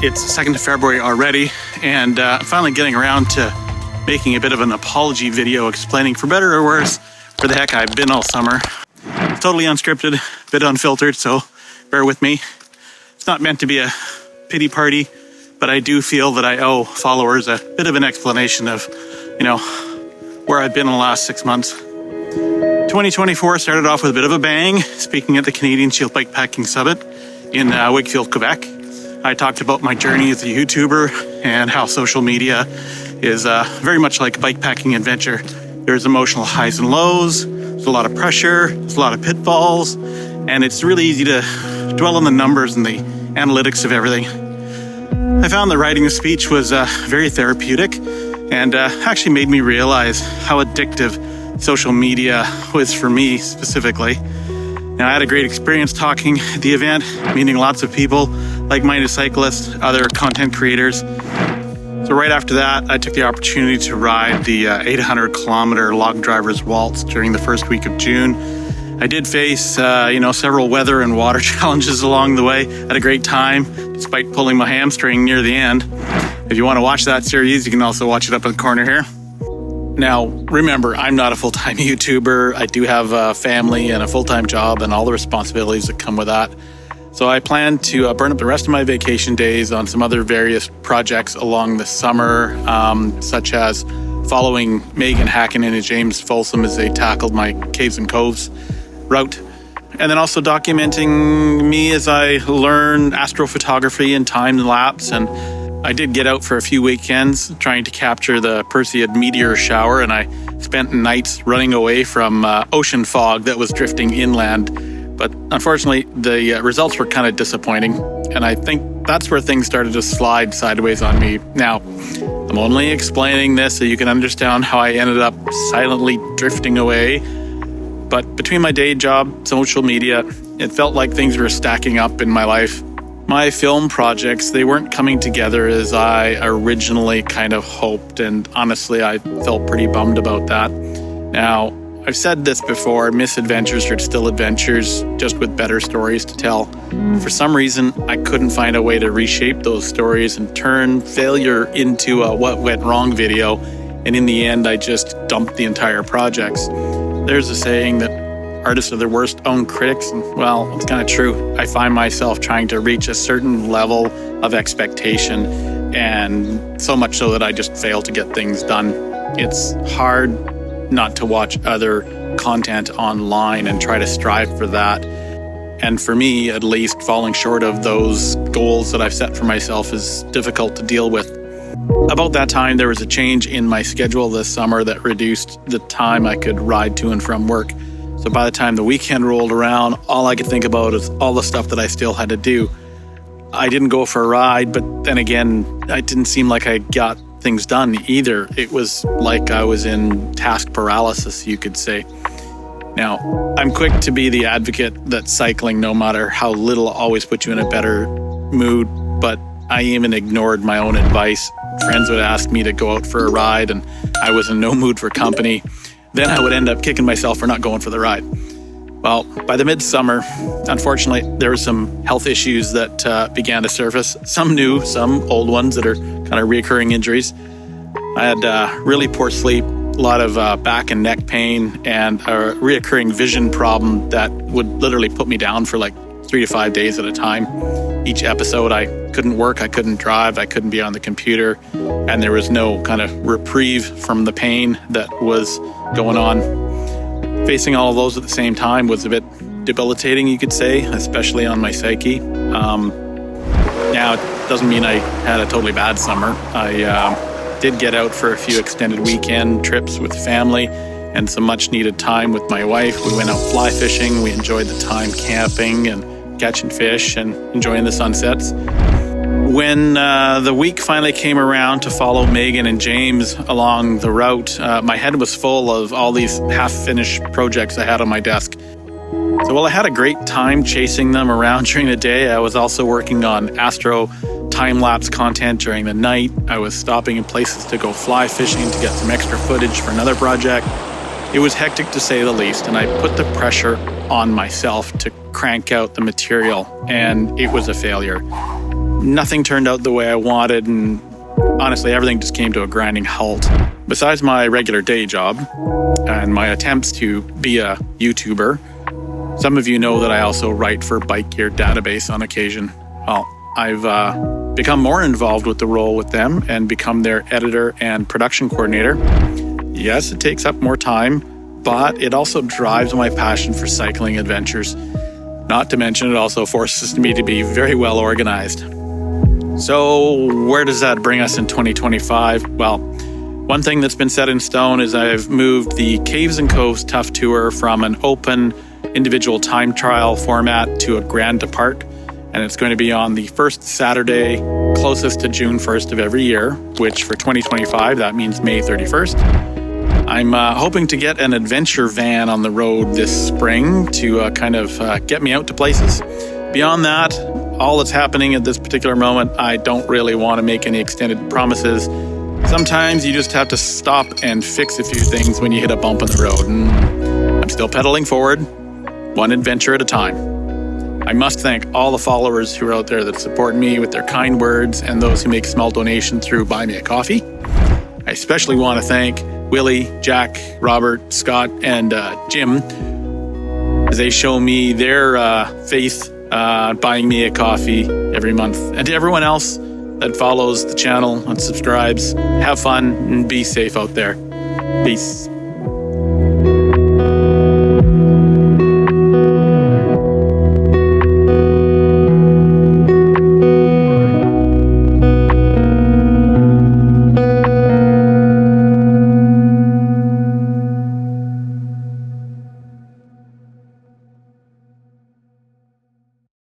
It's the 2nd of February already, and I'm finally getting around to making a bit of an apology video explaining, for better or worse, where the heck I've been all summer. It's totally unscripted, a bit unfiltered, so bear with me. It's not meant to be a pity party, but I do feel that I owe followers a bit of an explanation of, where I've been in the last 6 months. 2024 started off with a bit of a bang, speaking at the Canadian Shield Bikepacking Summit in Wakefield, Quebec. I talked about my journey as a YouTuber and how social media is very much like a bikepacking adventure. There's emotional highs and lows, there's a lot of pressure, there's a lot of pitfalls, and it's really easy to dwell on the numbers and the analytics of everything. I found that writing a speech was very therapeutic and actually made me realize how addictive social media was for me specifically. Now, I had a great experience talking at the event, meeting lots of people, like-minded cyclists, other content creators. So right after that, I took the opportunity to ride the 800-kilometer Log Drivers Waltz during the first week of June. I did face, several weather and water challenges along the way. Had a great time, despite pulling my hamstring near the end. If you want to watch that series, you can also watch it up in the corner here. Now, remember, I'm not a full-time YouTuber. I do have a family and a full-time job and all the responsibilities that come with that. So I plan to burn up the rest of my vacation days on some other various projects along the summer, such as following Megan Hackinen and James Folsom as they tackled my Caves and Coves route. And then also documenting me as I learn astrophotography and time lapse. And I did get out for a few weekends trying to capture the Perseid meteor shower, and I spent nights running away from ocean fog that was drifting inland. But unfortunately, the results were kind of disappointing, and I think that's where things started to slide sideways on me. Now, I'm only explaining this so you can understand how I ended up silently drifting away. But between my day job, social media, it felt like things were stacking up in my life. My film projects, they weren't coming together as I originally kind of hoped, and honestly, I felt pretty bummed about that. Now, I've said this before, misadventures are still adventures, just with better stories to tell. For some reason, I couldn't find a way to reshape those stories and turn failure into a what went wrong video, and in the end, I just dumped the entire projects. There's a saying that artists are their worst own critics, and well, it's kind of true. I find myself trying to reach a certain level of expectation, and so much so that I just fail to get things done. It's hard not to watch other content online and try to strive for that. And for me, at least, falling short of those goals that I've set for myself is difficult to deal with. About that time, there was a change in my schedule this summer that reduced the time I could ride to and from work. So by the time the weekend rolled around, all I could think about is all the stuff that I still had to do. I didn't go for a ride, but then again, it didn't seem like I got things done either. It was like I was in task paralysis, you could say. Now, I'm quick to be the advocate that cycling, no matter how little, always puts you in a better mood, but I even ignored my own advice. Friends would ask me to go out for a ride, and I was in no mood for company. Then I would end up kicking myself for not going for the ride. Well, by the midsummer, unfortunately, there were some health issues that began to surface. Some new, some old ones that are kind of reoccurring injuries. I had really poor sleep, a lot of back and neck pain, and a reoccurring vision problem that would literally put me down for like 3 to 5 days at a time. Each episode, I couldn't work, I couldn't drive, I couldn't be on the computer, and there was no kind of reprieve from the pain that was going on. Facing all of those at the same time was a bit debilitating, you could say, especially on my psyche. Now, it doesn't mean I had a totally bad summer. I did get out for a few extended weekend trips with family and some much needed time with my wife. We went out fly fishing, we enjoyed the time camping and catching fish and enjoying the sunsets. When the week finally came around to follow Megan and James along the route, my head was full of all these half-finished projects I had on my desk. So while I had a great time chasing them around during the day, I was also working on astro time-lapse content during the night. I was stopping in places to go fly fishing to get some extra footage for another project. It was hectic to say the least, and I put the pressure on myself to crank out the material, and it was a failure. nothing turned out the way I wanted, and honestly, everything just came to a grinding halt. Besides my regular day job and my attempts to be a YouTuber, some of you know that I also write for Bike Gear Database on occasion. Well, I've become more involved with the role with them and become their editor and production coordinator. Yes, it takes up more time, but it also drives my passion for cycling adventures. Not to mention, it also forces me to be very well organized. So where does that bring us in 2025? Well, one thing that's been set in stone is I've moved the Caves and Coves Tough Tour from an open individual time trial format to a grand depart. And it's going to be on the first Saturday closest to June 1st of every year, which for 2025, that means May 31st. I'm hoping to get an adventure van on the road this spring to kind of get me out to places. Beyond that, all that's happening at this particular moment, I don't really want to make any extended promises. Sometimes you just have to stop and fix a few things when you hit a bump in the road. And I'm still pedaling forward, one adventure at a time. I must thank all the followers who are out there that support me with their kind words and those who make small donations through Buy Me a Coffee. I especially want to thank Willie, Jack, Robert, Scott, and Jim as they show me their faith buying me a coffee every month. And to everyone else that follows the channel and subscribes, have fun and be safe out there. Peace.